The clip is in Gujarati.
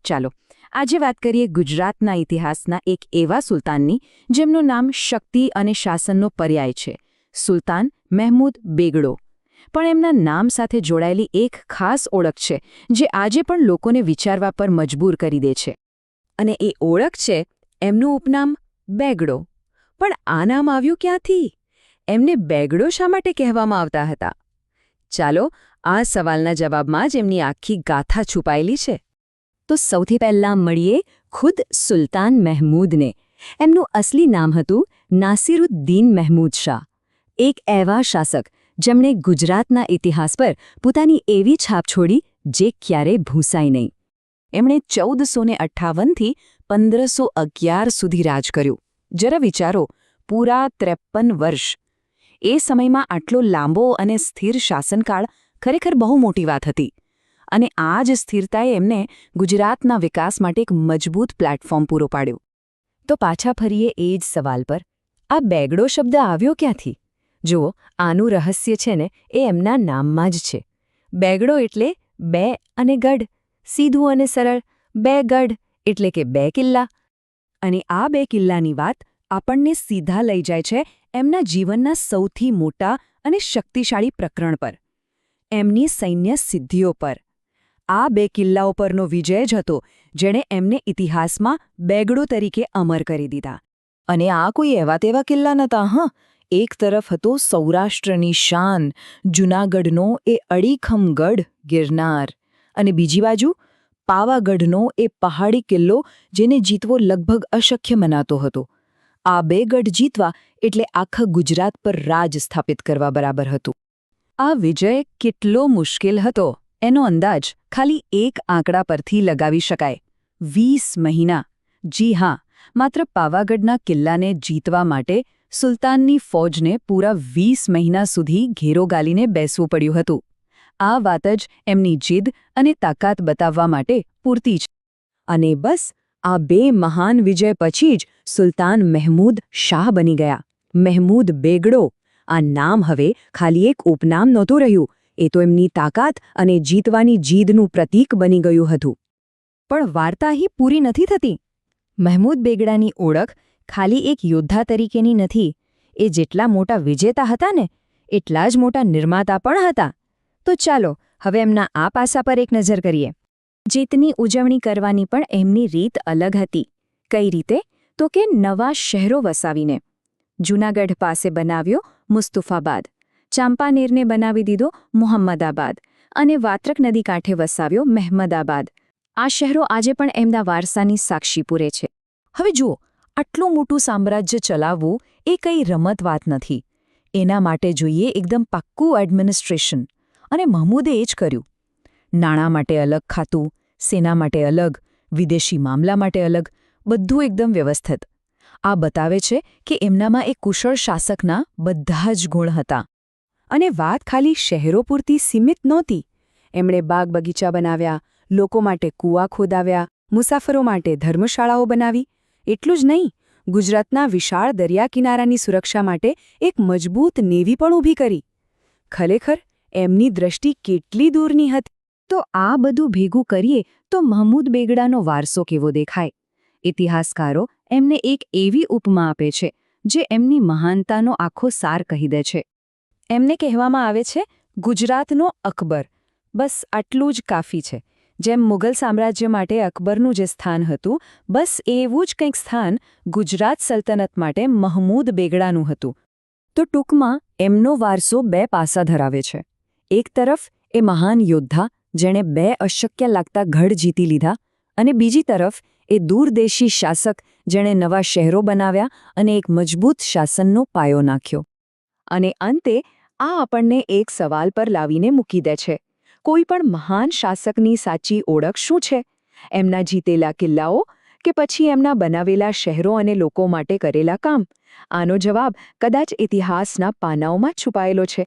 ચાલો આજે વાત કરીએ ગુજરાતના ઇતિહાસના એક એવા સુલતાનની જેમનું નામ શક્તિ અને શાસનનો પર્યાય છે, સુલતાન મહેમૂદ બેગડો. પણ એમના નામ સાથે જોડાયેલી એક ખાસ ઓળખ છે જે આજે પણ લોકોને વિચારવા પર મજબૂર કરી દે છે. અને એ ઓળખ છે એમનું ઉપનામ બેગડો. પણ આ નામ આવ્યું ક્યાંથી? એમને બેગડો શા માટે કહેવામાં આવતા હતા? ચાલો આ સવાલના જવાબમાં જ એમની આખી ગાથા છુપાયેલી છે. તો સૌથી પહેલાં મળીએ ખુદ સુલતાન મહેમૂદને. એમનું અસલી નામ હતું નાસિરુદ્દીન મહેમૂદ શાહ. એક એવા શાસક જેમણે ગુજરાતના ઇતિહાસ પર પોતાની એવી છાપ છોડી જે ક્યારેય ભૂંસાય નહીં. એમણે 1458થી 1511 સુધી રાજ કર્યું. જરા વિચારો, પૂરા 53 વર્ષ. એ સમયમાં આટલો લાંબો અને સ્થિર શાસનકાળ ખરેખર બહુ મોટી વાત હતી. અને આ જ સ્થિરતાએ એમને ગુજરાતના વિકાસ માટે એક મજબૂત પ્લેટફોર્મ પૂરો પાડ્યો. તો પાછા ફરીએ એ જ સવાલ પર. આ બેગડો શબ્દ આવ્યો ક્યાંથી? જુઓ, આનું રહસ્ય છે ને એ એમના નામમાં જ છે. બેગડો એટલે બે અને ગઢ, સીધું અને સરળ. બે ગઢ એટલે કે 2 કિલ્લા. અને આ 2 કિલ્લાની વાત આપણને સીધા લઈ જાય છે એમના જીવનના સૌથી મોટા અને શક્તિશાળી પ્રકરણ પર, એમની સૈન્ય સિદ્ધિઓ પર. આ 2 કિલ્લાઓ પરનો વિજય જ હતો જેણે એમને ઇતિહાસમાં બેગડો તરીકે અમર કરી દીધા. અને આ કોઈ એવા તેવા કિલ્લા નહોતા. એક તરફ હતો સૌરાષ્ટ્રની શાન, જૂનાગઢનો એ અડીખમ ગઢ ગિરનાર, અને બીજી બાજુ પાવાગઢનો એ પહાડી કિલ્લો જેને જીતવો લગભગ અશક્ય મનાતો હતો. આ 2 ગઢ જીતવા એટલે આખા ગુજરાત પર રાજ સ્થાપિત કરવા બરાબર હતું. આ વિજય કેટલો મુશ્કેલ હતો એનો અંદાજ ખાલી એક આંકડા પરથી લગાવી શકાય: 20 મહિના. જી હા, માત્ર પાવાગઢના કિલ્લાને જીતવા માટે સુલતાનની ફૌજને પૂરા 20 મહિના સુધી ઘેરો ગાલીને બેસવું પડ્યું હતું. આ વાત જ એમની જીદ અને તાકાત બતાવવા માટે પૂરતી છે. અને બસ આ 2 મહાન વિજય પછી જ સુલતાન મહેમૂદ શાહ બની ગયા. મહેમૂદ બેગડો. આ નામ હવે ખાલી એક ઉપનામ નહોતું રહ્યું, એ તો એમની તાકાત અને જીતવાની જીદનું પ્રતીક બની ગયું હતું. પણ વાર્તા અહીં પૂરી નથી થતી. મહેમૂદ બેગડાની ઓળખ ખાલી એક યોદ્ધા તરીકેની નથી. એ જેટલા મોટા વિજેતા હતા ને એટલા જ મોટા નિર્માતા પણ હતા. તો ચાલો હવે એમના આ પાસા પર એક નજર કરીએ. જીતની ઉજવણી કરવાની પણ એમની રીત અલગ હતી. કઈ રીતે? તો કે નવા શહેરો વસાવીને. જૂનાગઢ પાસે બનાવ્યો મુસ્તફાબાદ, ચાંપાનેરને બનાવી દીધો મુહમ્મદાબાદ, અને વાત્રક નદી કાંઠે વસાવ્યો મહેમદાબાદ. આ શહેરો આજે પણ એમના વારસાની સાક્ષી પૂરે છે. હવે જુઓ, આટલું મોટું સામ્રાજ્ય ચલાવવું એ કંઈ રમત વાત નથી. એના માટે જોઈએ એકદમ પાક્કું એડમિનિસ્ટ્રેશન. અને મહમૂદે એ જ કર્યું. નાણાં માટે અલગ ખાતું, સેના માટે અલગ, વિદેશી મામલા માટે અલગ, બધું એકદમ વ્યવસ્થિત. આ બતાવે છે કે એમનામાં એક કુશળ શાસકના બધા જ ગુણ હતા. અને વાત ખાલી શહેરો પૂરતી સીમિત નહોતી. એમણે બાગ બગીચા બનાવ્યા, લોકો માટે કૂવા ખોદાવ્યા, મુસાફરો માટે ધર્મશાળાઓ બનાવી. એટલું જ નહીં, ગુજરાતના વિશાળ દરિયા કિનારાની સુરક્ષા માટે એક મજબૂત નેવી પણ ઊભી કરી. ખરેખર એમની દ્રષ્ટિ કેટલી દૂરની હતી. તો આ બધું ભેગું કરીએ તો મહમૂદ બેગડાનો વારસો કેવો દેખાય? ઇતિહાસકારો એમને એક એવી ઉપમા આપે છે જે એમની મહાનતાનો આખો સાર કહી દે છે. એમને કહેવામાં આવે છે ગુજરાતનો અકબર. બસ આટલું જ કાફી છે. જેમ મુઘલ સામ્રાજ્ય માટે અકબરનું જે સ્થાન હતું, બસ એવું જ કંઈક સ્થાન ગુજરાત સલ્તનત માટે મહમૂદ બેગડાનું હતું. તો ટૂંકમાં એમનો વારસો 2 પાસા ધરાવે છે. એક તરફ એ મહાન યોદ્ધા જેણે 2 અશક્ય લાગતા ગઢ જીતી લીધા, અને બીજી તરફ એ દૂરદેશી શાસક જેણે નવા શહેરો બનાવ્યા અને એક મજબૂત શાસનનો પાયો નાખ્યો. અને અંતે આ આપણને એક સવાલ પર લાવીને મૂકી દે છે: કોઈ પણ મહાન શાસકની સાચી ઓળખ શું છે? એમના જીતેલા કિલ્લાઓ કે પછી એમના બનાવેલા શહેરો અને લોકો માટે કરેલા કામ? આનો જવાબ કદાચ ઇતિહાસના પાનાઓમાં છુપાયેલો છે.